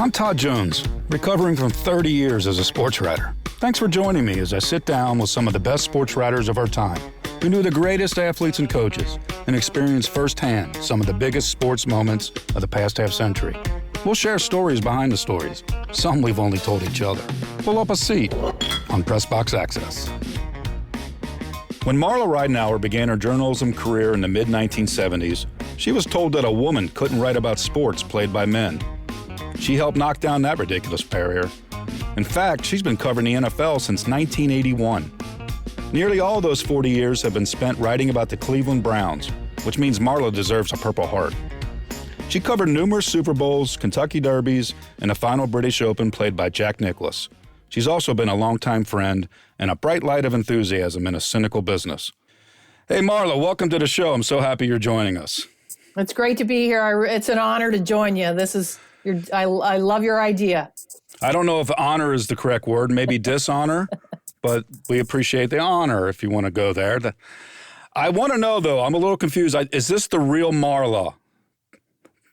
I'm Todd Jones, recovering from 30 years as a sports writer. Thanks for joining me as I sit down with some of the best sports writers of our time who knew the greatest athletes and coaches and experienced firsthand some of the biggest sports moments of the past half century. We'll share stories behind the stories, some we've only told each other. Pull up a seat on Press Box Access. When Marla Ridenour began her journalism career in the mid-1970s, she was told that a woman couldn't write about sports played by men. She helped knock down that ridiculous barrier. In fact, she's been covering the NFL since 1981. Nearly all those 40 years have been spent writing about the Cleveland Browns, which means Marla deserves a Purple Heart. She covered numerous Super Bowls, Kentucky Derbies, and the final British Open played by Jack Nicklaus. She's also been a longtime friend and a bright light of enthusiasm in a cynical business. Hey, Marla, welcome to the show. I'm so happy you're joining us. It's great to be here. It's an honor to join you. I love your idea. I don't know if honor is the correct word, maybe dishonor, but we appreciate the honor if you want to go there. I want to know, though, I'm a little confused. Is this the real Marla?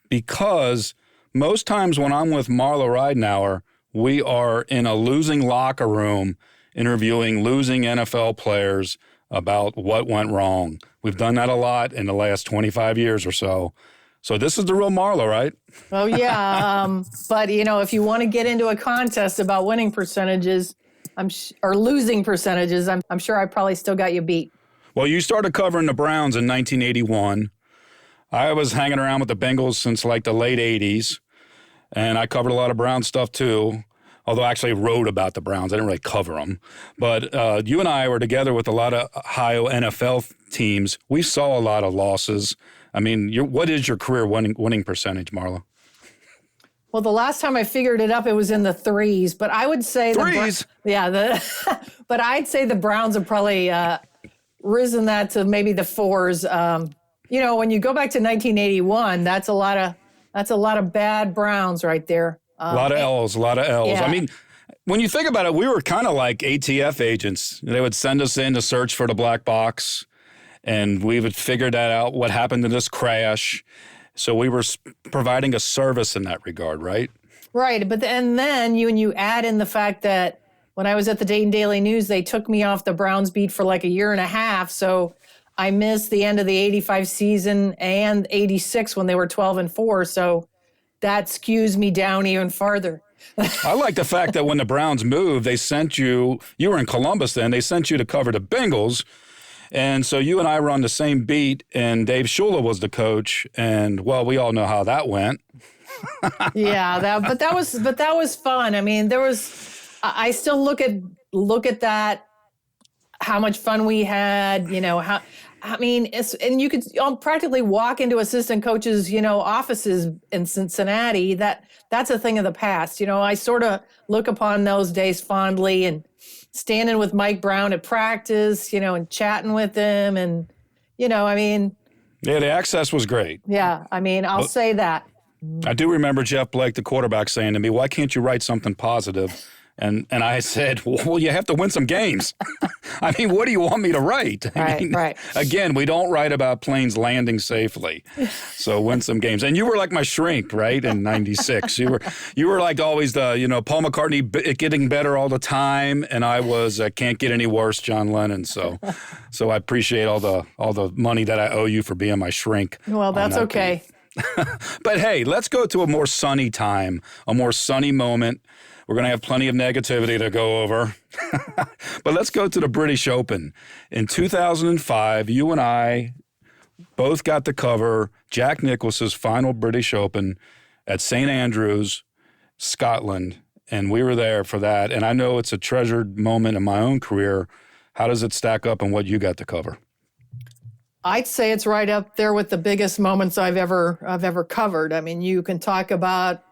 Because most times when I'm with Marla Ridenour, we are in a losing locker room interviewing losing NFL players about what went wrong. We've done that a lot in the last 25 years or so. So this is the real Marla, right? Oh, yeah. But, if you want to get into a contest about winning percentages or losing percentages, I'm sure I probably still got you beat. Well, you started covering the Browns in 1981. I was hanging around with the Bengals since like the late 80s, and I covered a lot of Brown stuff too, although I actually wrote about the Browns. I didn't really cover them. But you and I were together with a lot of Ohio NFL teams. We saw a lot of losses. I mean, what is your career winning percentage, Marla? Well, the last time I figured it up, it was in the threes. But I would say threes. But I'd say the Browns have probably risen that to maybe the fours. When you go back to 1981, that's a lot of bad Browns right there. A lot of L's. Yeah. I mean, when you think about it, we were kind of like ATF agents. They would send us in to search for the black box, and we would figure that out, what happened to this crash. So we were providing a service in that regard, right? Right. But then you add in the fact that when I was at the Dayton Daily News, they took me off the Browns beat for like a year and a half. So I missed the end of the 85 season and 86 when they were 12-4. So that skews me down even farther. I like the fact that when the Browns moved, they sent you were in Columbus then, they sent you to cover the Bengals. And so you and I were on the same beat, and Dave Shula was the coach, and well, we all know how that went. Yeah, but that was fun. I mean, I still look at that, how much fun we had, and you could practically walk into assistant coaches, offices in Cincinnati. That's a thing of the past. I sort of look upon those days fondly, and standing with Mike Brown at practice, and chatting with him, and, Yeah, the access was great. Yeah, I'll say that. I do remember Jeff Blake, the quarterback, saying to me, why can't you write something positive? And I said, well, you have to win some games. I mean, what do you want me to write? Right. Again, we don't write about planes landing safely. So win some games. And you were like my shrink, right, in 96. You were like always the, Paul McCartney getting better all the time. And I was can't get any worse, John Lennon. So I appreciate all the money that I owe you for being my shrink. Well, that's okay. But hey, let's go to a more sunny time, a more sunny moment. We're going to have plenty of negativity to go over. But let's go to the British Open. In 2005, you and I both got to cover Jack Nicklaus's final British Open at St. Andrews, Scotland, and we were there for that. And I know it's a treasured moment in my own career. How does it stack up and what you got to cover? I'd say it's right up there with the biggest moments I've ever covered. I mean, you can talk about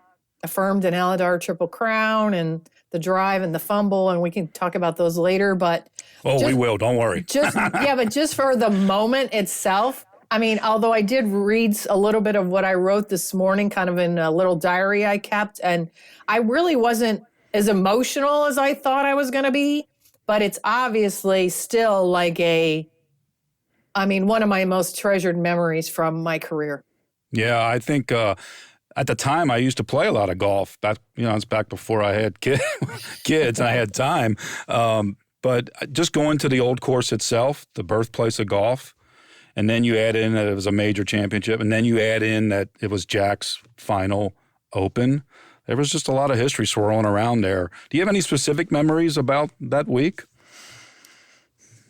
affirmed and Aladar Triple Crown and the drive and the fumble, and we can talk about those later. But we will. Don't worry. But just for the moment itself, although I did read a little bit of what I wrote this morning, kind of in a little diary I kept, and I really wasn't as emotional as I thought I was going to be. But it's obviously still like one of my most treasured memories from my career. Yeah, I think at the time, I used to play a lot of golf. Back, it's back before I had kids and I had time. But just going to the old course itself, the birthplace of golf, and then you add in that it was a major championship, and then you add in that it was Jack's final Open. There was just a lot of history swirling around there. Do you have any specific memories about that week?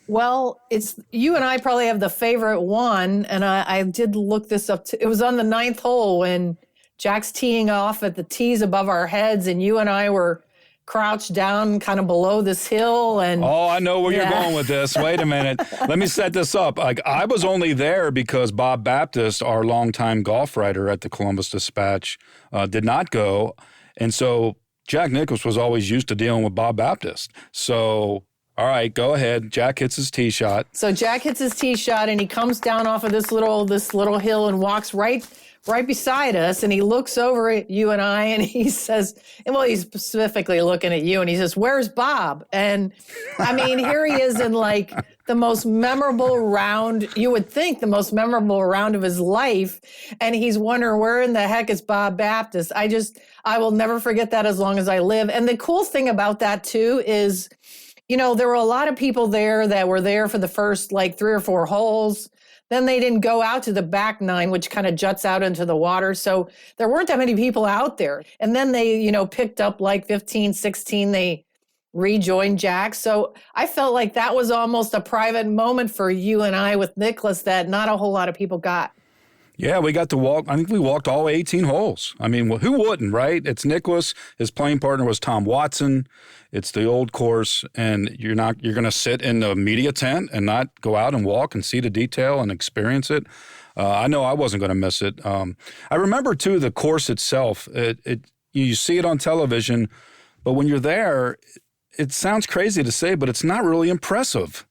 Well, it's you and I probably have the favorite one, and I did look this up. It was on the 9th hole when Jack's teeing off at the tees above our heads, and you and I were crouched down kind of below this hill. And oh, I know where you're going with this. Wait a minute. Let me set this up. I was only there because Bob Baptist, our longtime golf writer at the Columbus Dispatch, did not go. And so Jack Nicklaus was always used to dealing with Bob Baptist. So, all right, go ahead. Jack hits his tee shot. So Jack hits his tee shot, and he comes down off of this little hill and walks right beside us, and he looks over at you and I, and he says, and well, he's specifically looking at you, and he says, "Where's Bob?" And I mean, here he is in like the most memorable round, you would think the most memorable round of his life, and he's wondering, where in the heck is Bob Baptist? I will never forget that as long as I live. And the cool thing about that too is, there were a lot of people there that were there for the first like 3 or 4 holes. Then they didn't go out to the back 9, which kind of juts out into the water. So there weren't that many people out there. And then they, picked up like 15, 16, they rejoined Jack. So I felt like that was almost a private moment for you and I with Nicklaus that not a whole lot of people got. Yeah, we got to walk. I think we walked all 18 holes. I mean, who wouldn't, right? It's Nicklaus. His playing partner was Tom Watson. It's the old course, and you're going to sit in the media tent and not go out and walk and see the detail and experience it. I know I wasn't going to miss it. I remember too the course itself. You see it on television, but when you're there, it sounds crazy to say, but it's not really impressive.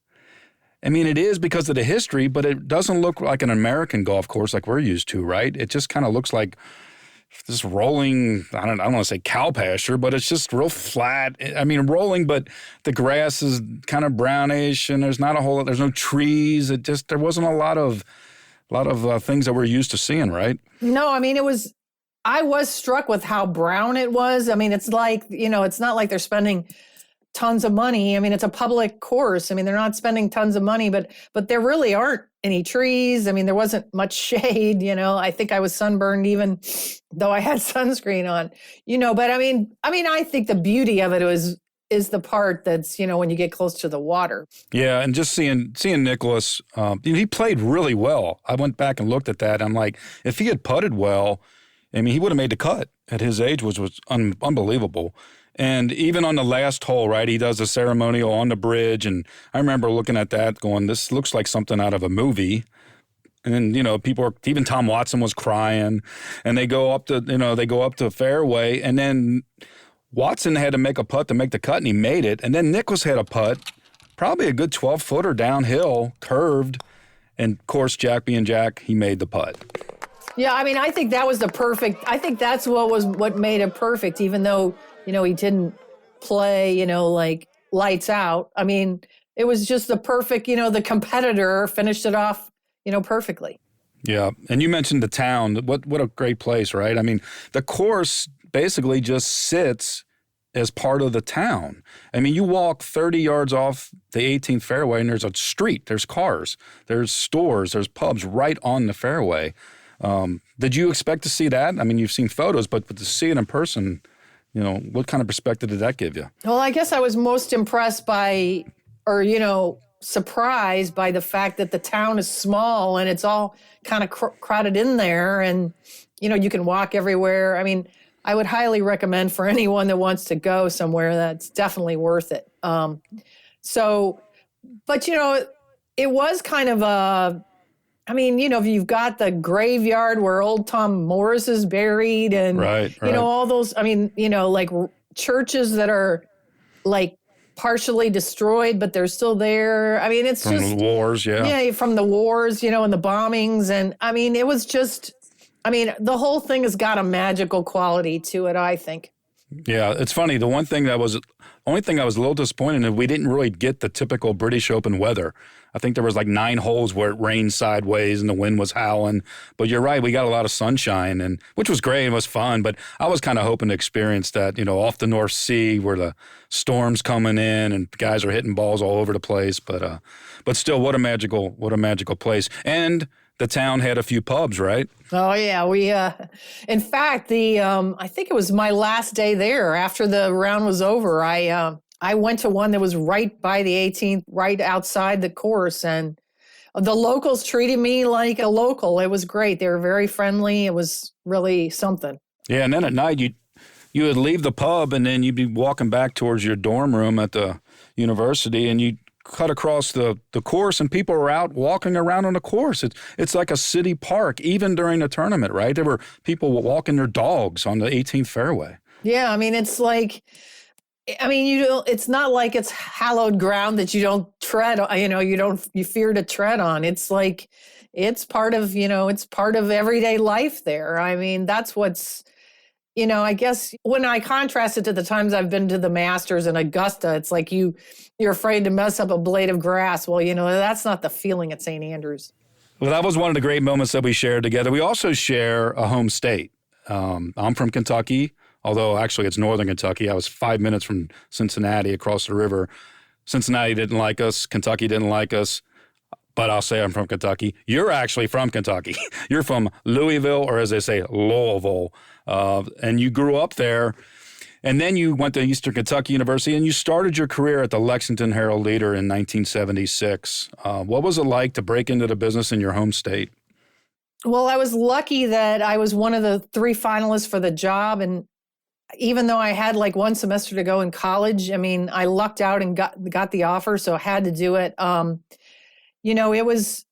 I mean, it is because of the history, but it doesn't look like an American golf course like we're used to, right? It just kind of looks like this rolling, I don't want to say cow pasture, but it's just real flat. I mean, rolling, but the grass is kind of brownish, and there's no trees. There wasn't a lot of things that we're used to seeing, right? No, I mean, I was struck with how brown it was. I mean, it's like, it's not like they're spending tons of money. I mean, it's a public course. I mean, they're not spending tons of money, but there really aren't any trees. I mean, there wasn't much shade, I think I was sunburned even though I had sunscreen on, but I mean, I think the beauty of it is the part that's, when you get close to the water. Yeah. And just seeing Nicklaus, he played really well. I went back and looked at that. I'm like, if he had putted well, I mean, he would have made the cut at his age, which was unbelievable. And even on the last hole, right, he does a ceremonial on the bridge. And I remember looking at that going, this looks like something out of a movie. And then, even Tom Watson was crying. And they go up the fairway. And then Watson had to make a putt to make the cut, and he made it. And then Nicklaus had a putt, probably a good 12-footer downhill, curved. And, of course, Jack being Jack, he made the putt. Yeah, I mean, I think that was I think that's what made it perfect, even though, he didn't play, like lights out. I mean, it was just the perfect, the competitor finished it off, perfectly. Yeah. And you mentioned the town. What a great place, right? I mean, the course basically just sits as part of the town. I mean, you walk 30 yards off the 18th fairway and there's a street, there's cars, there's stores, there's pubs right on the fairway. Did you expect to see that? I mean, you've seen photos, but to see it in person, what kind of perspective did that give you? Well, I guess I was most impressed by, or, surprised by the fact that the town is small and it's all kind of crowded in there, and, you can walk everywhere. I mean, I would highly recommend for anyone that wants to go somewhere, that's definitely worth it. But, it was kind of if you've got the graveyard where old Tom Morris is buried and, right. All those, like churches that are like partially destroyed, but they're still there. I mean, it's from just. From the wars, yeah. Yeah, from the wars, and the bombings. And I mean, it was just, the whole thing has got a magical quality to it, I think. Yeah, it's funny. The only thing I was a little disappointed in, we didn't really get the typical British Open weather. I think there was like 9 holes where it rained sideways and the wind was howling. But you're right, we got a lot of sunshine, and which was great and was fun. But I was kind of hoping to experience that, off the North Sea where the storm's coming in and guys are hitting balls all over the place. But still, what a magical place. And the town had a few pubs, right? Oh yeah, we. In fact, I think it was my last day there. After the round was over, I went to one that was right by the 18th, right outside the course, and the locals treated me like a local. It was great. They were very friendly. It was really something. Yeah, and then at night you would leave the pub, and then you'd be walking back towards your dorm room at the university, and you'd cut across the course, and people were out walking around on the course. It's like a city park, even during the tournament, right? There were people walking their dogs on the 18th fairway. Yeah, I mean, it's like, it's not like it's hallowed ground that you don't tread, you fear to tread on. It's like, it's part of everyday life there. I mean, that's what's, I guess when I contrast it to the times I've been to the Masters in Augusta, it's like you're afraid to mess up a blade of grass. Well, that's not the feeling at St. Andrews. Well, that was one of the great moments that we shared together. We also share a home state. I'm from Kentucky, although actually it's northern Kentucky. I was 5 minutes from Cincinnati across the river. Cincinnati didn't like us. Kentucky didn't like us. But I'll say I'm from Kentucky. You're actually from Kentucky. You're from Louisville, or as they say, Louisville. And you grew up there. And then you went to Eastern Kentucky University, and you started your career at the Lexington Herald-Leader in 1976. What was it like to break into the business in your home state? Well, I was lucky that I was one of the 3 finalists for the job. And even though I had like 1 semester to go in college, I lucked out and got the offer, so I had to do it. It was,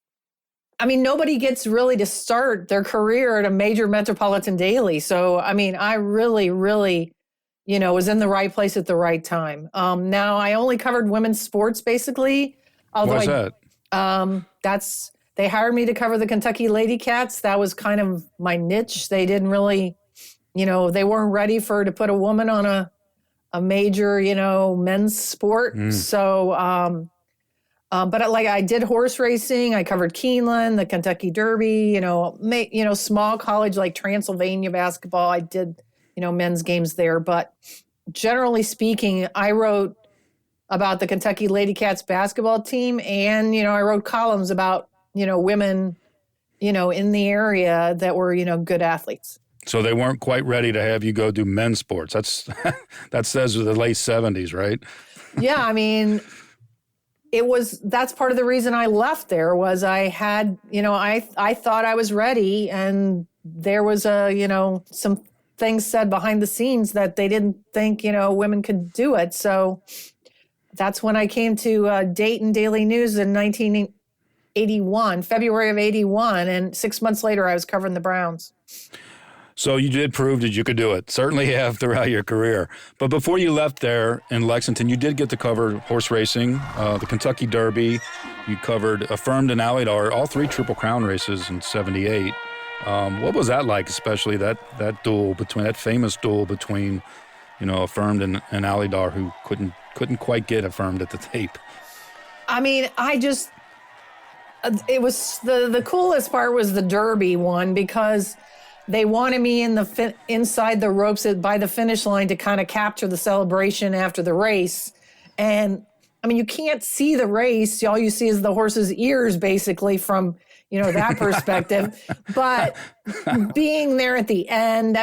nobody gets really to start their career at a major metropolitan daily. So, I really, really, was in the right place at the right time. Now, I only covered women's sports, basically. What's that? They hired me to cover the Kentucky Lady Cats. That was kind of my niche. They didn't really, they weren't ready to put a woman on a major, men's sport. So, but I did horse racing. I covered Keeneland, the Kentucky Derby, small college like Transylvania basketball. I did, men's games there. But generally speaking, I wrote about the Kentucky Lady Cats basketball team. And, I wrote columns about, women, in the area that were, good athletes. So they weren't quite ready to have you go do men's sports. That says the late 70s, right? Yeah, that's part of the reason I left there was I had, I thought I was ready, and there was some things said behind the scenes that they didn't think, women could do it. So that's when I came to Dayton Daily News in 1981, February of 81. And 6 months later, I was covering the Browns. So you did prove that you could do it. Certainly have throughout your career. But before you left there in Lexington, you did get to cover horse racing, the Kentucky Derby. You covered Affirmed and Alydar, all 3 Triple Crown races in '78. What was that like, especially that famous duel between, Affirmed and Alydar, who couldn't quite get Affirmed at the tape? It was the coolest part was the Derby one, because they wanted me inside the ropes by the finish line to kind of capture the celebration after the race. And you can't see the race. All you see is the horse's ears, basically, from, that perspective. But being there at the end,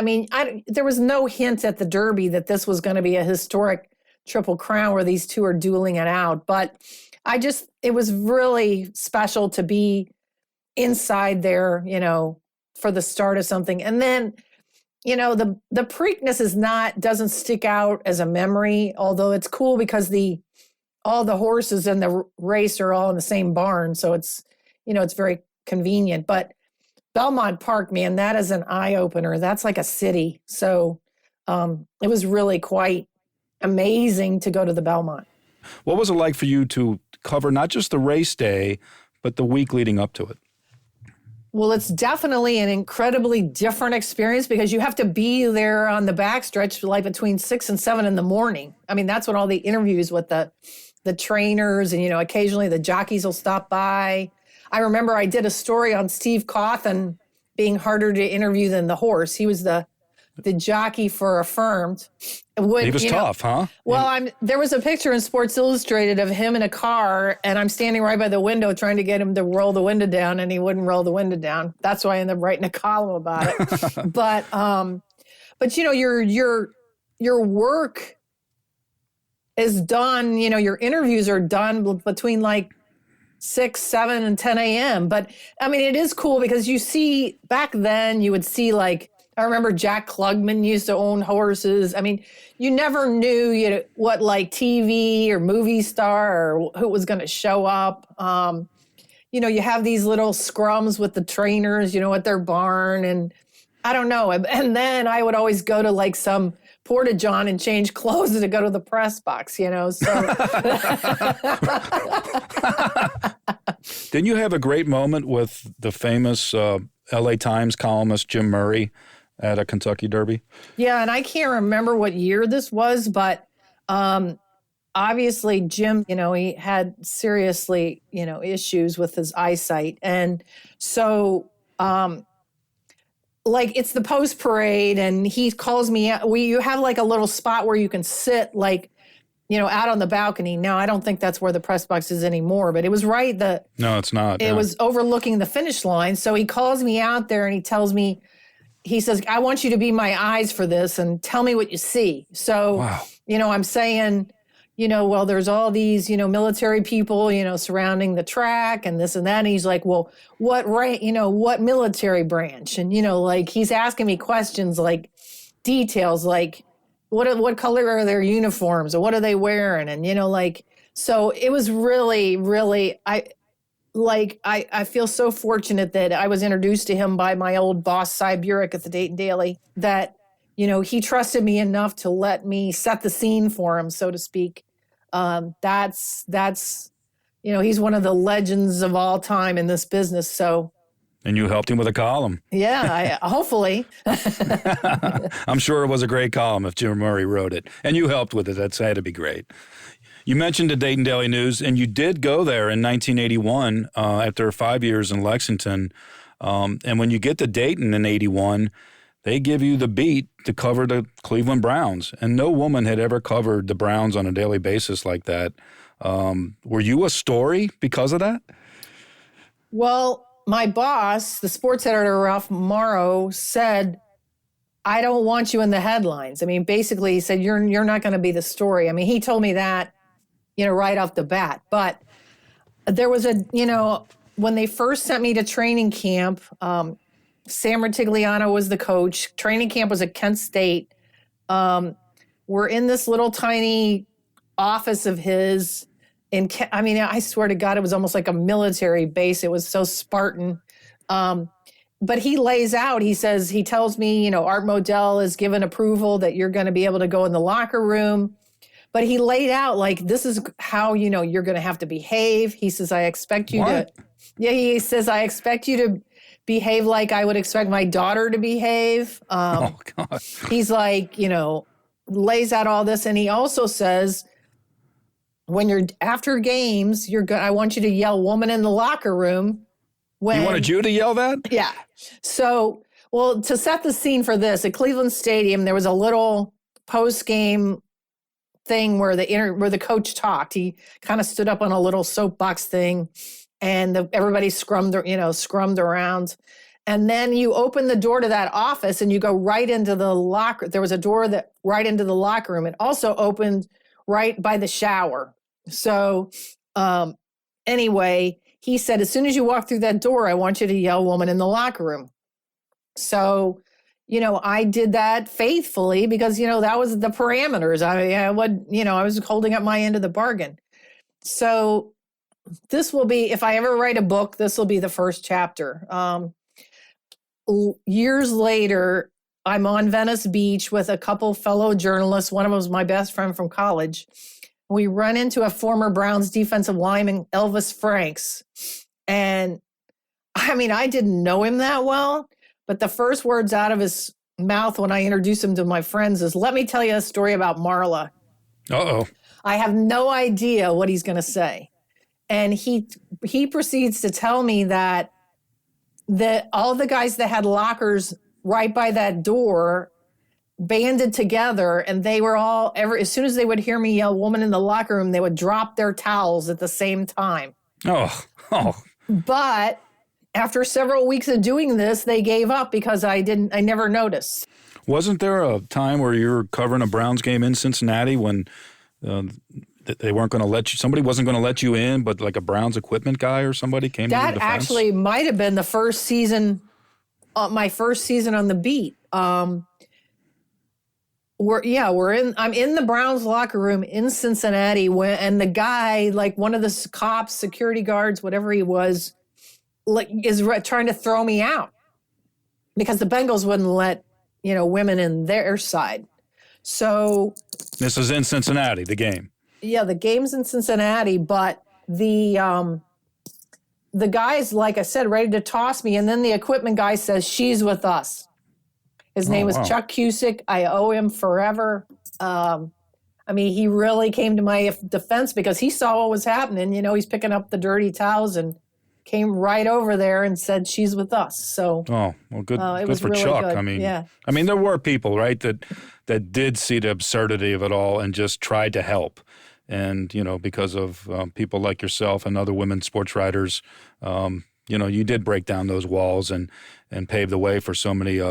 there was no hint at the Derby that this was going to be a historic Triple Crown where these 2 are dueling it out. But it was really special to be inside there, for the start of something. And then, the Preakness doesn't stick out as a memory, although it's cool because all the horses in the race are all in the same barn. So it's, it's very convenient. But Belmont Park, man, that is an eye opener. That's like a city. So it was really quite amazing to go to the Belmont. What was it like for you to cover not just the race day, but the week leading up to it? Well, it's definitely an incredibly different experience because you have to be there on the backstretch like between 6 and 7 in the morning. I mean, that's when all the interviews with the trainers and, occasionally the jockeys will stop by. I remember I did a story on Steve Cawthon being harder to interview than the horse. He was the jockey for Affirmed. He was tough, huh? Well, there was a picture in Sports Illustrated of him in a car, and I'm standing right by the window trying to get him to roll the window down, and he wouldn't roll the window down. That's why I ended up writing a column about it. But your work is done. Your interviews are done between like 6, 7, and 10 a.m. But I mean, it is cool because you see back then you would see like. I remember Jack Klugman used to own horses. I mean, you never knew what like TV or movie star or who was going to show up. You have these little scrums with the trainers, at their barn. And I don't know. And then I would always go to like some Porta-John and change clothes to go to the press box, so. Didn't you have a great moment with the famous LA Times columnist Jim Murray at a Kentucky Derby? Yeah, and I can't remember what year this was, but obviously Jim, he had seriously, issues with his eyesight. And so it's the post parade and he calls me out. You have like a little spot where you can sit like, out on the balcony. Now, I don't think that's where the press box is anymore, but it was right. No, it's not. It was overlooking the finish line. So he calls me out there and he tells me, he says, I want you to be my eyes for this and tell me what you see. So, wow. I'm saying, well, there's all these, military people, surrounding the track and this and that. And he's like, well, what military branch? And, like he's asking me questions like details, like what color are their uniforms or what are they wearing? And, so it was really, really, I feel so fortunate that I was introduced to him by my old boss, Cy Burek at the Dayton Daily, that, he trusted me enough to let me set the scene for him, so to speak. That's he's one of the legends of all time in this business. So. And you helped him with a column. Yeah, hopefully. I'm sure it was a great column if Jim Murray wrote it. And you helped with it. That's had to be great. You mentioned the Dayton Daily News, and you did go there in 1981 after 5 years in Lexington. And when you get to Dayton in 81, they give you the beat to cover the Cleveland Browns. And no woman had ever covered the Browns on a daily basis like that. Were you a story because of that? Well, my boss, the sports editor, Ralph Morrow, said, I don't want you in the headlines. I mean, basically, he said, you're not going to be the story. I mean, he told me that, right off the bat. But there was when they first sent me to training camp, Sam Ratigliano was the coach. Training camp was at Kent State. We're in this little tiny office of his. I swear to God, it was almost like a military base. It was so Spartan. But he lays out, he tells me, Art Modell has given approval that you're going to be able to go in the locker room. But he laid out like, this is how, you're going to have to behave. He says, I expect you what? He says, I expect you to behave like I would expect my daughter to behave. Oh, God. He's like, lays out all this. And he also says, when you're after games, I want you to yell woman in the locker room. He wanted you to yell that? Yeah. So, well, to set the scene for this, at Cleveland Stadium, there was a little post-game thing where the coach talked. He kind of stood up on a little soapbox thing, and everybody scrummed around. And then you open the door to that office, and you go right into the locker. There was a door that right into the locker room. It also opened right by the shower. So, anyway, he said, as soon as you walk through that door, I want you to yell woman in the locker room. So, I did that faithfully because, that was the parameters. I was holding up my end of the bargain. So this will be, if I ever write a book, this will be the first chapter. Years later, I'm on Venice Beach with a couple fellow journalists. One of them was my best friend from college. We run into a former Browns defensive lineman, Elvis Franks. And I mean, I didn't know him that well, but the first words out of his mouth when I introduced him to my friends is, let me tell you a story about Marla. Uh-oh. I have no idea what he's going to say. And he proceeds to tell me that all the guys that had lockers right by that door banded together, and they were all, as soon as they would hear me yell woman in the locker room, they would drop their towels at the same time. Oh. But after several weeks of doing this, they gave up because I never noticed. Wasn't there a time where you were covering a Browns game in Cincinnati when they weren't going to let you, somebody wasn't going to let you in, but like a Browns equipment guy or somebody came to the defense? That actually might have been the first season, my first season on the beat. I'm in the Browns locker room in Cincinnati and the guy, like one of the cops, security guards, whatever he was, like is trying to throw me out because the Bengals wouldn't let, women in their side. So this is in Cincinnati, the game. Yeah, the game's in Cincinnati, but the guy's, like I said, ready to toss me, and then the equipment guy says, she's with us. His name was Chuck Cusick. I owe him forever. He really came to my defense because he saw what was happening. He's picking up the dirty towels and came right over there and said, she's with us. So, good for really Chuck. Good. There were people, right, that did see the absurdity of it all and just tried to help. And, because of people like yourself and other women sports writers, you did break down those walls and pave the way for so many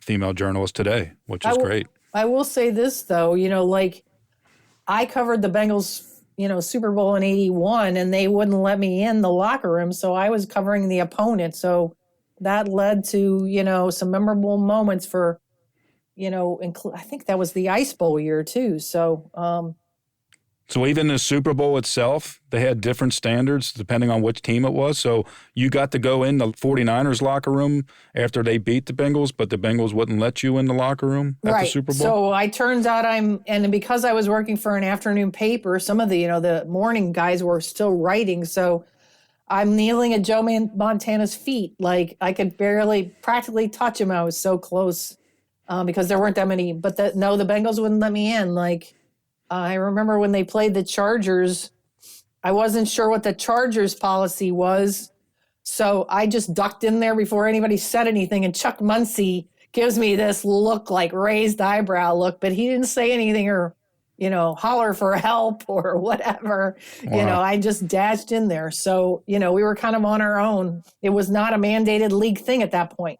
female journalists today, which is great. I will say this, though, I covered the Bengals, Super Bowl in 81, and they wouldn't let me in the locker room. So I was covering the opponent. So that led to, some memorable moments for, I think that was the Ice Bowl year too. So, So even the Super Bowl itself, they had different standards depending on which team it was. So you got to go in the 49ers locker room after they beat the Bengals, but the Bengals wouldn't let you in the locker room at the Super Bowl? So I turns out and because I was working for an afternoon paper, some of the, the morning guys were still writing. So I'm kneeling at Joe Montana's feet. Like I could practically touch him. I was so close because there weren't that many, but the Bengals wouldn't let me in. I remember when they played the Chargers, I wasn't sure what the Chargers policy was. So I just ducked in there before anybody said anything. And Chuck Muncie gives me this look, like raised eyebrow look, but he didn't say anything or, holler for help or whatever. Wow. I just dashed in there. So, we were kind of on our own. It was not a mandated league thing at that point.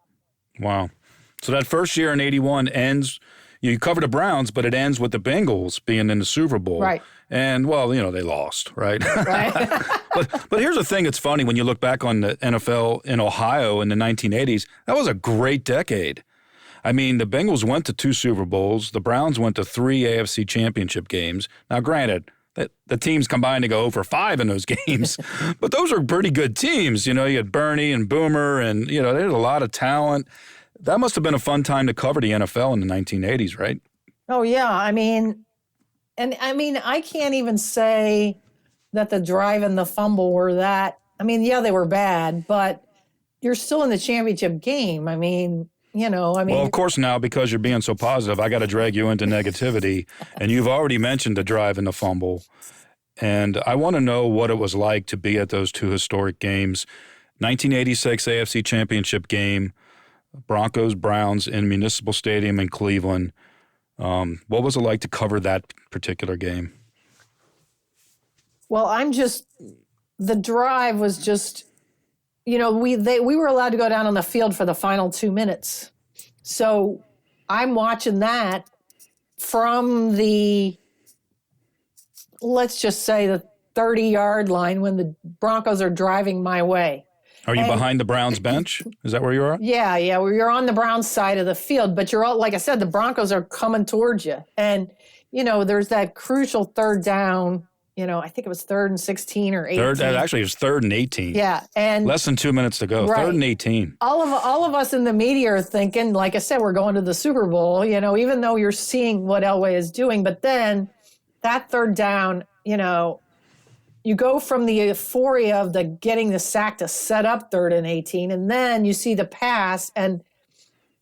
Wow. So that first year in 81 ends. You cover the Browns, but it ends with the Bengals being in the Super Bowl. Right. And, they lost, right? Right. but here's the thing that's funny when you look back on the NFL in Ohio in the 1980s. That was a great decade. The Bengals went to 2 Super Bowls. The Browns went to 3 AFC championship games. Now, granted, the teams combined to go over 5 in those games, but those are pretty good teams. You had Bernie and Boomer, and, they had a lot of talent. That must have been a fun time to cover the NFL in the 1980s, right? Oh, yeah. I can't even say that the drive and the fumble were that. They were bad, but you're still in the championship game. Well, of course now, because you're being so positive, I got to drag you into negativity. And you've already mentioned the drive and the fumble. And I want to know what it was like to be at those 2 historic games. 1986 AFC championship game. Broncos-Browns in Municipal Stadium in Cleveland. What was it like to cover that particular game? Well, the drive was just, we were allowed to go down on the field for the final 2 minutes. So I'm watching that from let's just say the 30-yard line when the Broncos are driving my way. Are you behind the Browns bench? Is that where you are? Yeah. Well, you're on the Browns side of the field, but you're all, like I said, the Broncos are coming towards you. And, there's that crucial third down, I think it was 3rd and 16 or 18. Actually, it was 3rd and 18. Yeah. And less than 2 minutes to go. Right. 3rd and 18. All of us in the media are thinking, like I said, we're going to the Super Bowl, even though you're seeing what Elway is doing. But then that third down, you go from the euphoria of the getting the sack to set up 3rd and 18, and then you see the pass. And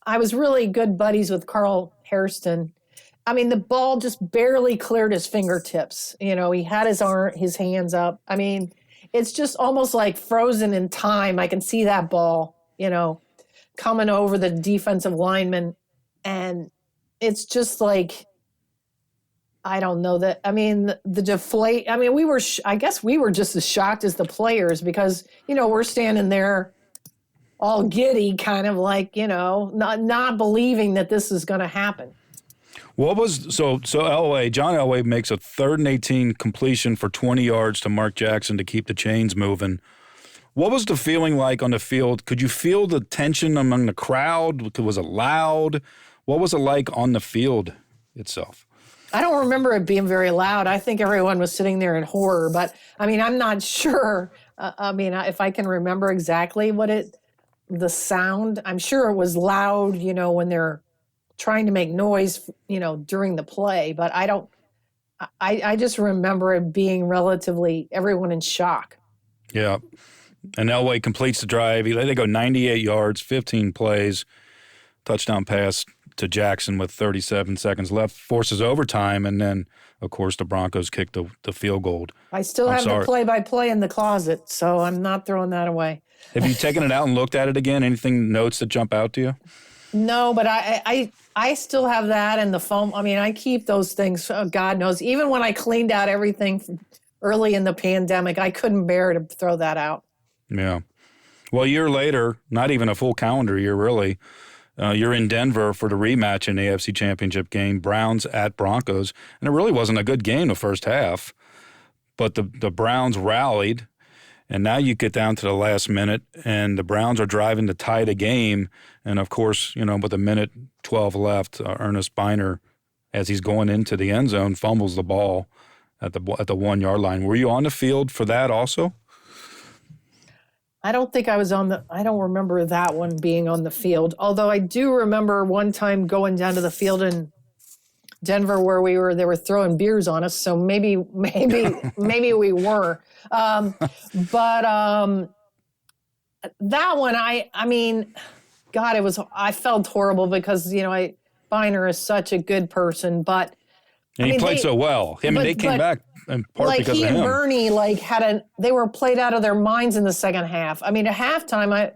I was really good buddies with Carl Hairston. I mean, the ball just barely cleared his fingertips. You know, he had his hands up. I mean, it's just almost like frozen in time. I can see that ball, you know, coming over the defensive lineman. And it's just like, I don't know that. I mean, the deflate. I mean, I guess we were just as shocked as the players because, you know, we're standing there all giddy, kind of like, you know, not believing that this is going to happen. What was John Elway makes a 3rd and 18 completion for 20 yards to Mark Jackson to keep the chains moving. What was the feeling like on the field? Could you feel the tension among the crowd? Was it loud? What was it like on the field itself? I don't remember it being very loud. I think everyone was sitting there in horror, but I mean, I'm not sure. If I can remember exactly the sound, I'm sure it was loud, you know, when they're trying to make noise, you know, during the play, but I just remember it being relatively everyone in shock. Yeah. And Elway completes the drive. They go 98 yards, 15 plays, touchdown pass to Jackson with 37 seconds left, forces overtime, and then, of course, the Broncos kick the field goal. I still have the play-by-play in the closet, so I'm not throwing that away. Have you taken it out and looked at it again? Anything, notes that jump out to you? No, but I still have that and the foam. I mean, I keep those things, God knows. Even when I cleaned out everything early in the pandemic, I couldn't bear to throw that out. Yeah. Well, a year later, not even a full calendar year, really, you're in Denver for the rematch in the AFC Championship game, Browns at Broncos. And it really wasn't a good game the first half, but the Browns rallied. And now you get down to the last minute, and the Browns are driving to tie the game. And, of course, you know, with a minute 12 left, Ernest Biner, as he's going into the end zone, fumbles the ball at the 1 yard line. Were you on the field for that also? I don't think I was I don't remember that one being on the field. Although I do remember one time going down to the field in Denver where they were throwing beers on us. So maybe we were. But that one, I mean, God, I felt horrible because, you know, Biner is such a good person, but. And he played so well. I mean, they came back in part like because of him. He and Bernie they were played out of their minds in the second half. I mean, at halftime,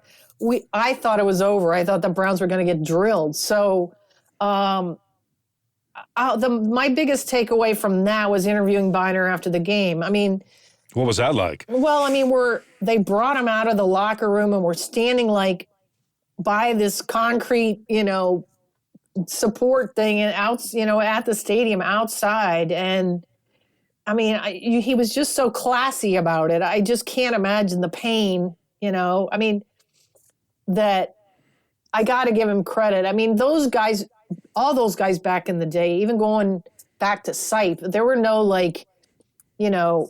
I thought it was over. I thought the Browns were going to get drilled. So, my biggest takeaway from that was interviewing Biner after the game. I mean, what was that like? Well, I mean, they brought him out of the locker room and we're standing like by this concrete, you know, support thing and out, you know, at the stadium outside. And I mean, he was just so classy about it. I just can't imagine the pain, you know. I mean, that I got to give him credit. I mean, those guys, all those guys back in the day, even going back to Sipe, there were no like, you know,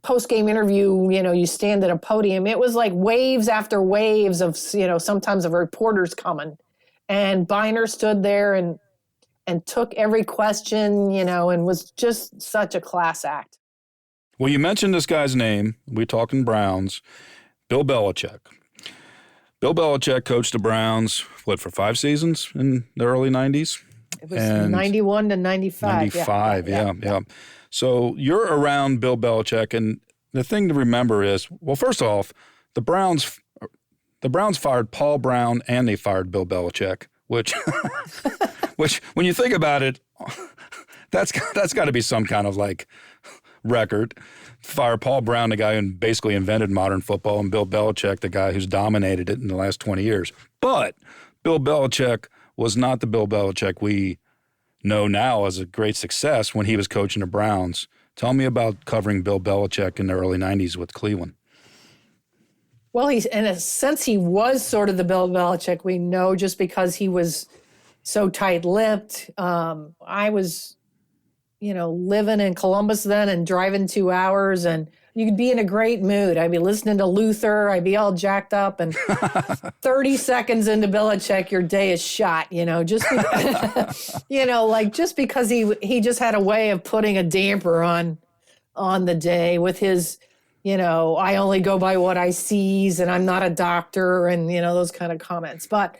post-game interview, you know, you stand at a podium. It was like waves after waves of, you know, sometimes of reporters coming. And Biner stood there and took every question, you know, and was just such a class act. Well, you mentioned this guy's name. We're talking Browns. Bill Belichick. Bill Belichick coached the Browns, for 5 seasons in the early 90s? It was 91 to 95. 95, yeah. So you're around Bill Belichick, and the thing to remember is, well, first off, the Browns fired Paul Brown and they fired Bill Belichick, which when you think about it, that's got to be some kind of like record. Fire Paul Brown, the guy who basically invented modern football, and Bill Belichick, the guy who's dominated it in the last 20 years. But Bill Belichick was not the Bill Belichick we know now as a great success when he was coaching the Browns. Tell me about covering Bill Belichick in the early 90s with Cleveland. Well, in a sense, he was sort of the Bill Belichick we know just because he was so tight-lipped. I was, you know, living in Columbus then and driving 2 hours, and you could be in a great mood. I'd be listening to Luther. I'd be all jacked up, and 30 seconds into Belichick, your day is shot, you know, just, you know, like just because he just had a way of putting a damper on on the day with his, I only go by what I sees and I'm not a doctor and, those kind of comments. But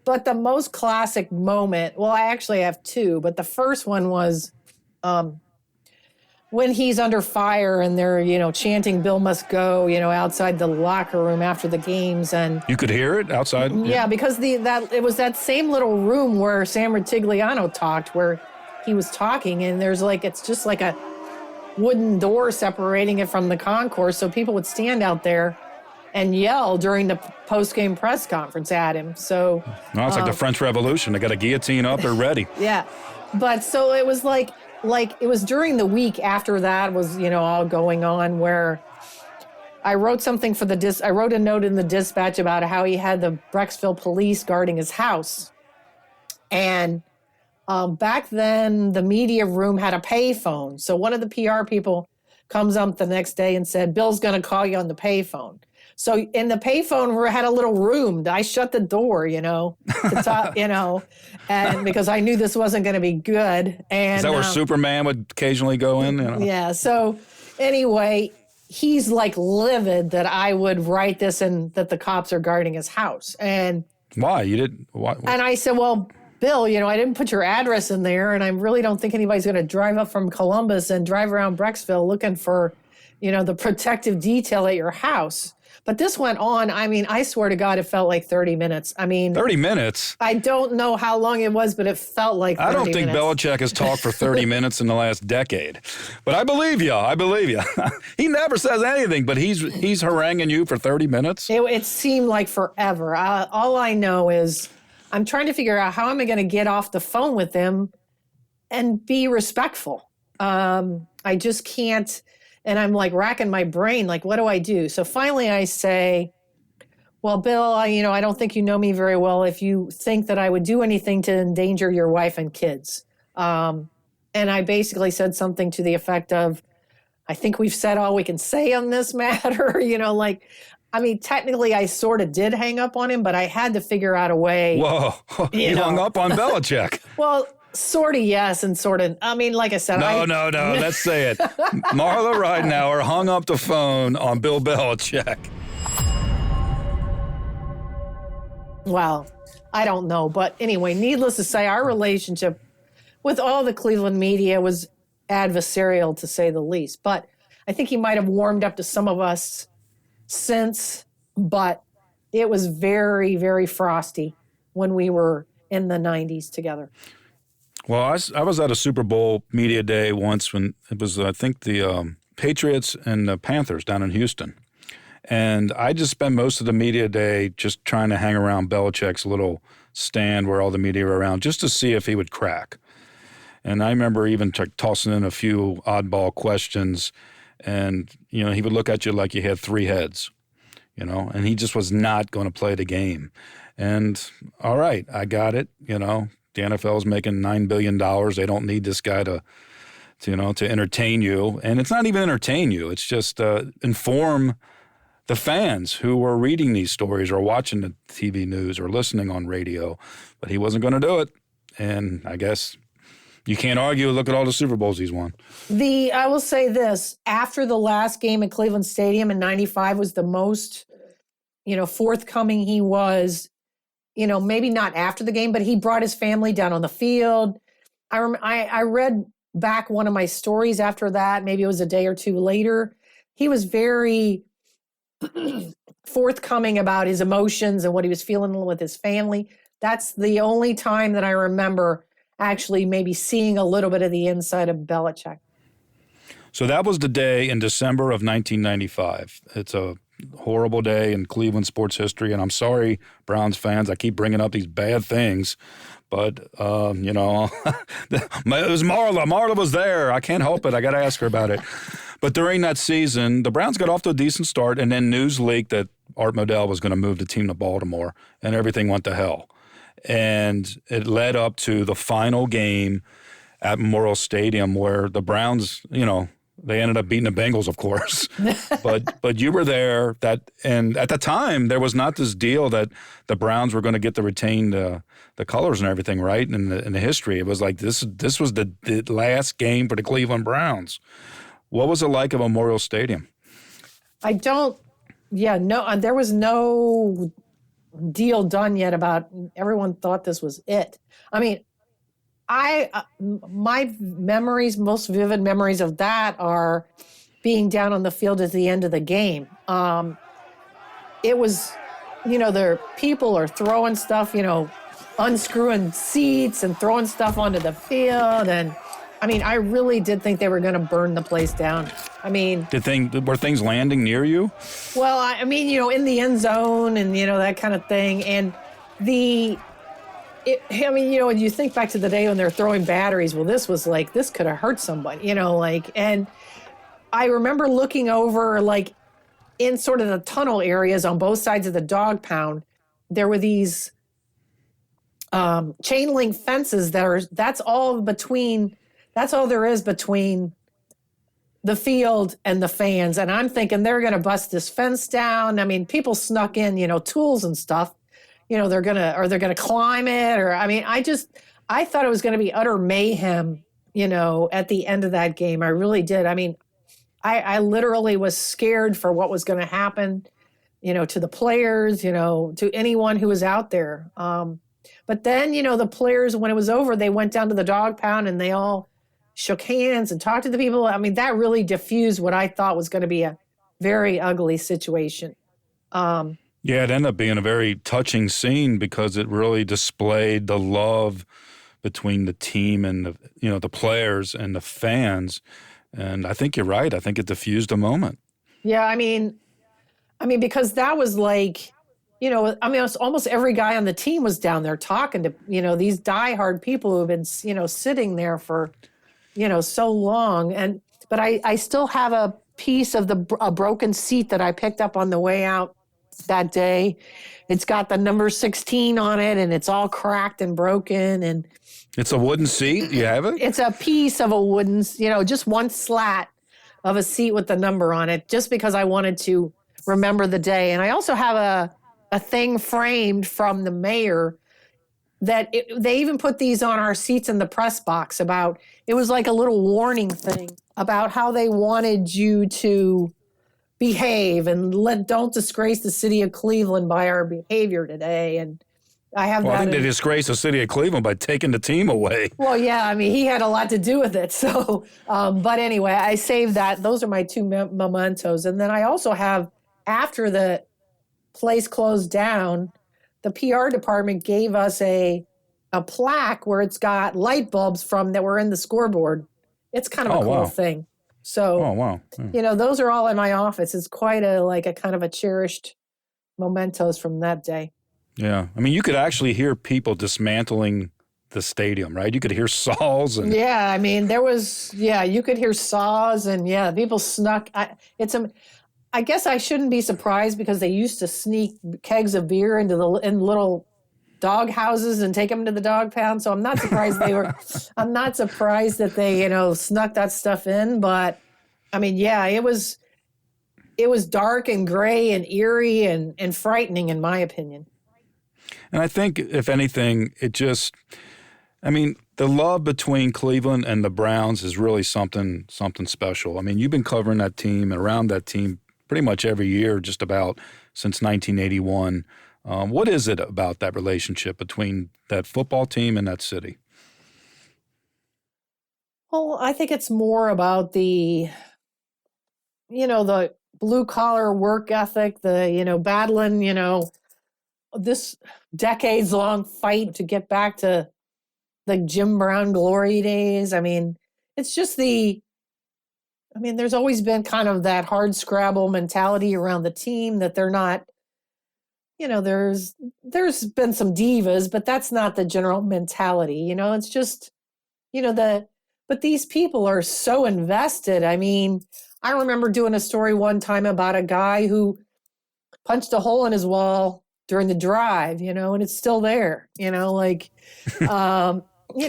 but the most classic moment, well, I actually have two, but the first one was when he's under fire and they're, chanting Bill must go, outside the locker room after the games. And you could hear it outside? Yeah, because it was that same little room where Sam Rutigliano talked, where he was talking, and it's just like a wooden door separating it from the concourse, so people would stand out there and yell during the post-game press conference at him. So no, it's like the French Revolution. They got a guillotine up, they're ready. Yeah, but so it was like it was during the week after that was all going on, where I wrote something for I wrote a note in the Dispatch about how he had the Brecksville police guarding his house, and back then, the media room had a payphone. So one of the PR people comes up the next day and said, Bill's going to call you on the payphone. So in the payphone, had a little room. I shut the door, to talk, and because I knew this wasn't going to be good. And is that where Superman would occasionally go in? Yeah. So anyway, he's like livid that I would write this and that the cops are guarding his house. And why? You didn't? Why? And I said, well, Bill, I didn't put your address in there, and I really don't think anybody's going to drive up from Columbus and drive around Brecksville looking for, the protective detail at your house. But this went on. I swear to God, it felt like 30 minutes. 30 minutes? I don't know how long it was, but it felt like 30 minutes. I don't think Belichick has talked for 30 minutes in the last decade. But I believe you. He never says anything, but he's haranguing you for 30 minutes? It seemed like forever. All I know is I'm trying to figure out how am I going to get off the phone with him and be respectful. I just can't. And I'm like racking my brain, like, what do I do? So finally I say, well, Bill, I don't think you know me very well if you think that I would do anything to endanger your wife and kids. And I basically said something to the effect of, I think we've said all we can say on this matter. Technically I sort of did hang up on him, but I had to figure out a way. Whoa, you hung up on Belichick. Well, sort of yes, and sort of, like I said. No, let's say it. Marla Ridenour hung up the phone on Bill Belichick. Well, I don't know. But anyway, needless to say, our relationship with all the Cleveland media was adversarial, to say the least. But I think he might have warmed up to some of us since, but it was very, very frosty when we were in the 90s together. Well, I was at a Super Bowl media day once when it was, I think, the Patriots and the Panthers down in Houston. And I just spent most of the media day just trying to hang around Belichick's little stand where all the media were around just to see if he would crack. And I remember even tossing in a few oddball questions, and, he would look at you like you had three heads, and he just was not going to play the game. And all right, I got it, The NFL is making $9 billion. They don't need this guy to entertain you. And it's not even entertain you. It's just inform the fans who were reading these stories or watching the TV news or listening on radio. But he wasn't going to do it. And I guess you can't argue. Look at all the Super Bowls he's won. I will say this. After the last game at Cleveland Stadium in 95 was the most, forthcoming he was. Maybe not after the game, but he brought his family down on the field. I read back one of my stories after that. Maybe it was a day or two later. He was very forthcoming about his emotions and what he was feeling with his family. That's the only time that I remember actually maybe seeing a little bit of the inside of Belichick. So that was the day in December of 1995. It's a horrible day in Cleveland sports history, and I'm sorry, Browns fans, I keep bringing up these bad things, but, it was Marla. Marla was there. I can't help it. I got to ask her about it. But during that season, the Browns got off to a decent start, and then news leaked that Art Modell was going to move the team to Baltimore, and everything went to hell. And it led up to the final game at Memorial Stadium where the Browns, they ended up beating the Bengals, of course. But you were there. And at the time, there was not this deal that the Browns were going to get to retain the colors and everything, right? In the history, it was like this was the last game for the Cleveland Browns. What was it like at Memorial Stadium? There was no deal done yet about, everyone thought this was it. I mean, my memories, most vivid memories of that are being down on the field at the end of the game. It was, the people are throwing stuff, unscrewing seats and throwing stuff onto the field. And I mean, I really did think they were going to burn the place down. I mean, were things landing near you? Well, I mean, in the end zone and, that kind of thing. And when you think back to the day when they're throwing batteries, well, this could have hurt somebody, and I remember looking over, in sort of the tunnel areas on both sides of the dog pound, there were these chain link fences that's all there is between the field and the fans. And I'm thinking they're going to bust this fence down. I mean, people snuck in, tools and stuff, they're going to climb it, I thought it was going to be utter mayhem, at the end of that game. I really did. I mean, I literally was scared for what was going to happen, to the players, to anyone who was out there. But then, the players, when it was over, they went down to the dog pound and they all shook hands and talked to the people. I mean, that really diffused what I thought was going to be a very ugly situation. Yeah, it ended up being a very touching scene because it really displayed the love between the team and the players and the fans. And I think you're right. I think it diffused a moment. Yeah, I mean, because that was almost every guy on the team was down there talking to, these diehard people who have been, sitting there for, so long. But I still have a piece of a broken seat that I picked up on the way out that day. It's got the number 16 on it and it's all cracked and broken. And it's a wooden seat? You have it? It's a piece of a wooden, just one slat of a seat with the number on it, just because I wanted to remember the day. And I also have a thing framed from the mayor that they even put these on our seats in the press box it was like a little warning thing about how they wanted you to behave and don't disgrace the city of Cleveland by our behavior today. And I have I think they disgraced the city of Cleveland by taking the team away. Well, yeah, I mean, he had a lot to do with it. So, but anyway, I saved that. Those are my two mementos. And then I also have, after the place closed down, the PR department gave us a plaque where it's got light bulbs that were in the scoreboard. It's kind of a cool thing. So, wow. Yeah. Those are all in my office. It's quite a kind of a cherished mementos from that day. Yeah. I mean, you could actually hear people dismantling the stadium, right? You could hear saws. Yeah. I mean, you could hear saws and people snuck. I guess I shouldn't be surprised because they used to sneak kegs of beer in little dog houses and take them to the dog pound. So I'm not surprised I'm not surprised that they, snuck that stuff in. But I mean, it was dark and gray and eerie and frightening in my opinion. And I think, if anything, the love between Cleveland and the Browns is really something special. I mean, you've been covering that team and around that team pretty much every year, just about since 1981. What is it about that relationship between that football team and that city? Well, I think it's more about the blue collar work ethic, the, battling, this decades-long fight to get back to the Jim Brown glory days. I mean, it's just there's always been kind of that hard scrabble mentality around the team that they're not, there's been some divas, but that's not the general mentality. It's just, but these people are so invested. I mean, I remember doing a story one time about a guy who punched a hole in his wall during the drive, and it's still there, he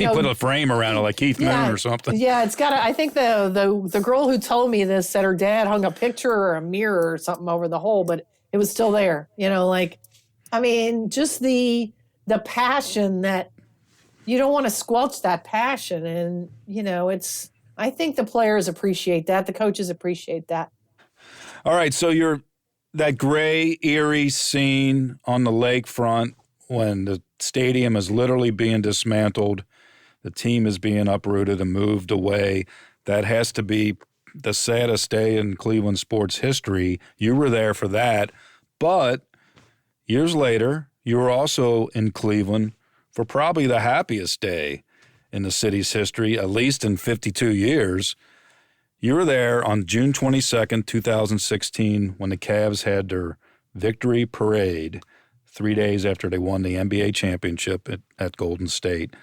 put a frame around it like Keith Moon or something. Yeah, it's got I think the girl who told me this said her dad hung a picture or a mirror or something over the hole, but it was still there, just the passion that you don't want to squelch that passion. And, I think the players appreciate that. The coaches appreciate that. All right, so that gray, eerie scene on the lakefront when the stadium is literally being dismantled, the team is being uprooted and moved away, that has to be the saddest day in Cleveland sports history. You were there for that, but years later, you were also in Cleveland for probably the happiest day in the city's history, at least in 52 years. You were there on June 22nd, 2016, when the Cavs had their victory parade 3 days after they won the NBA championship at Golden State.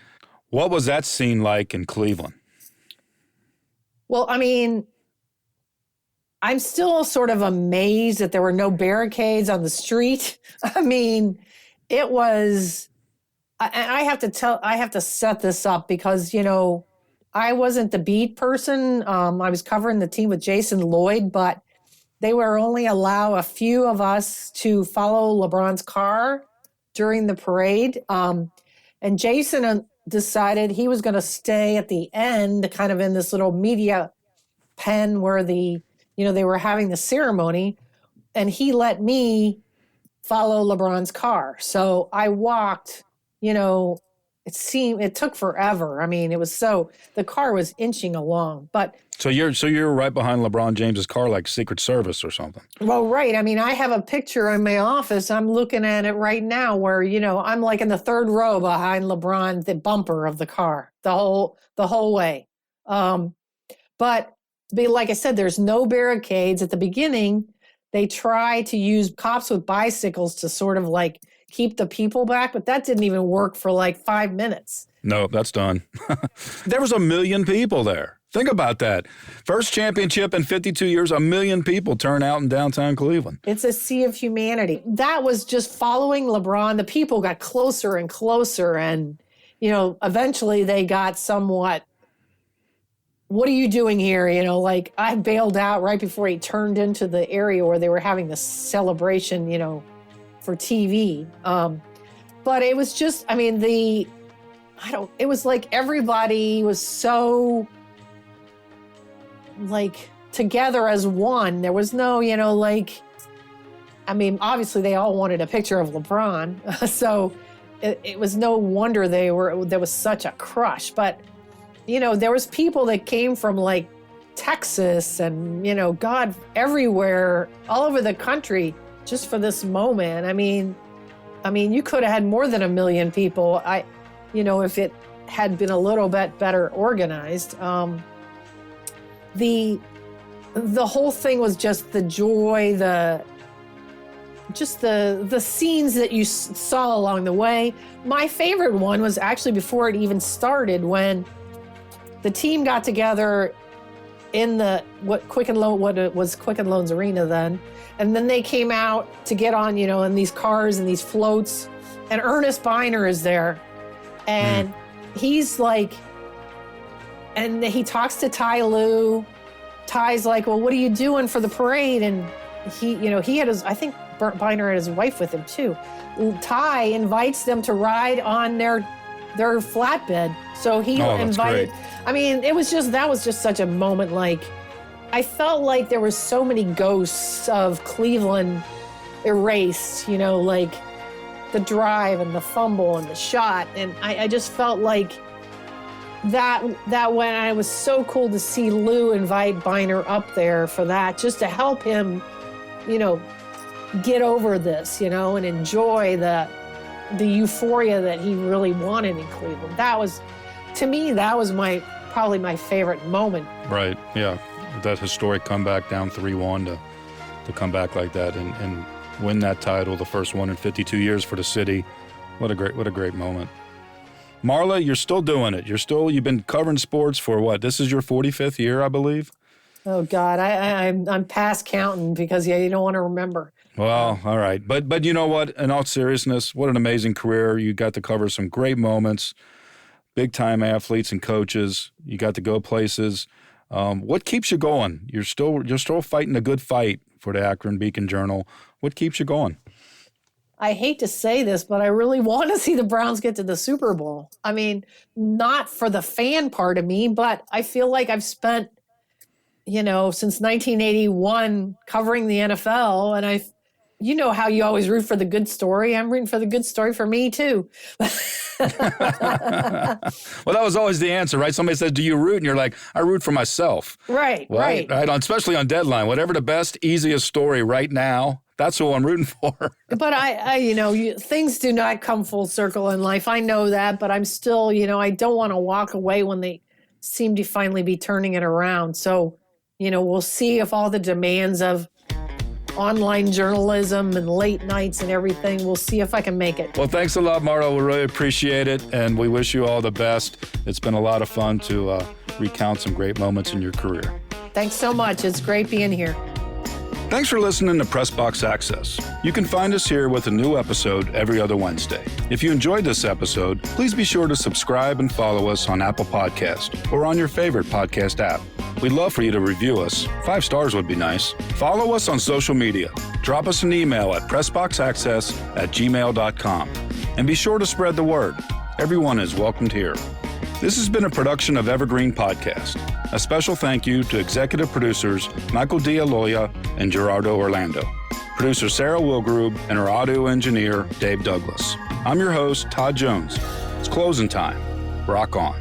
What was that scene like in Cleveland? Well, I mean, I'm still sort of amazed that there were no barricades on the street. I mean, it was, and I have to set this up because, I wasn't the beat person. I was covering the team with Jason Lloyd, but they were only allow a few of us to follow LeBron's car during the parade. And Jason decided he was going to stay at the end, kind of in this little media pen where they were having the ceremony, and he let me follow LeBron's car. So I walked, it took forever. I mean, the car was inching along, but. So you're right behind LeBron James's car, like Secret Service or something. Well, right. I mean, I have a picture in my office. I'm looking at it right now where, I'm like in the third row behind LeBron, the bumper of the car, the whole way. But like I said, there's no barricades. At the beginning, they try to use cops with bicycles to sort of like keep the people back, but that didn't even work for like 5 minutes. No, that's done. There was 1 million people there. Think about that. First championship in 52 years, 1 million people turn out in downtown Cleveland. It's a sea of humanity. That was just following LeBron. The people got closer and closer, and, eventually they got somewhat, what are you doing here? Like I bailed out right before he turned into the area where they were having the celebration, for TV. But it was just, I mean, it was like everybody was so like together as one. There was no, obviously they all wanted a picture of LeBron. So it was no wonder there was such a crush. But, there was people that came from like Texas and, God, everywhere, all over the country just for this moment. I mean, you could have had more than 1 million people. If it had been a little bit better organized. The whole thing was just the joy, the scenes that you saw along the way. My favorite one was actually before it even started, when the team got together in what was Quicken Loans Arena then, and then they came out to get on, in these cars and these floats, and Ernest Biner is there, and he's like, and he talks to Ty Lue. Ty's like, well, what are you doing for the parade? And he had I think Biner had his wife with him too. Ty invites them to ride on their flatbed. So he invited, great. I mean, that was just such a moment. Like, I felt like there were so many ghosts of Cleveland erased, like the drive and the fumble and the shot. And I just felt like that when I was so cool to see Lou invite Biner up there for that, just to help him, get over this, and enjoy the euphoria that he really wanted in Cleveland. To me, that was probably my favorite moment. Right, yeah. That historic comeback down 3-1 to come back like that and win that title, the first one in 52 years for the city. What a great moment. Marla, you're still doing it. You've been covering sports for what? This is your 45th year, I believe? Oh, God, I'm past counting because, you don't want to remember. Well, all right. But you know what? In all seriousness, what an amazing career. You got to cover some great moments, big-time athletes and coaches. You got to go places. What keeps you going? You're still fighting a good fight for the Akron Beacon Journal. What keeps you going? I hate to say this, but I really want to see the Browns get to the Super Bowl. I mean, not for the fan part of me, but I feel like I've spent, since 1981 covering the NFL, and you know how you always root for the good story. I'm rooting for the good story for me too. Well, that was always the answer, right? Somebody says, do you root? And you're like, I root for myself. Right. Especially on deadline, whatever the best, easiest story right now, that's who I'm rooting for. But things do not come full circle in life. I know that, but I'm still, I don't want to walk away when they seem to finally be turning it around. So, we'll see if all the demands of online journalism and late nights and everything, we'll see if I can make it. Well, thanks a lot, Marta. We really appreciate it, and we wish you all the best. It's been a lot of fun to recount some great moments in your career. Thanks so much. It's great being here. Thanks for listening to Pressbox Access. You can find us here with a new episode every other Wednesday. If you enjoyed this episode, please be sure to subscribe and follow us on Apple Podcast or on your favorite podcast app. We'd love for you to review us. 5 stars would be nice. Follow us on social media. Drop us an email at pressboxaccess@gmail.com. And be sure to spread the word. Everyone is welcomed here. This has been a production of Evergreen Podcast. A special thank you to executive producers Michael D'Aloia and Gerardo Orlando, producer Sarah Wilgrube, and our audio engineer Dave Douglas. I'm your host, Todd Jones. It's closing time. Rock on.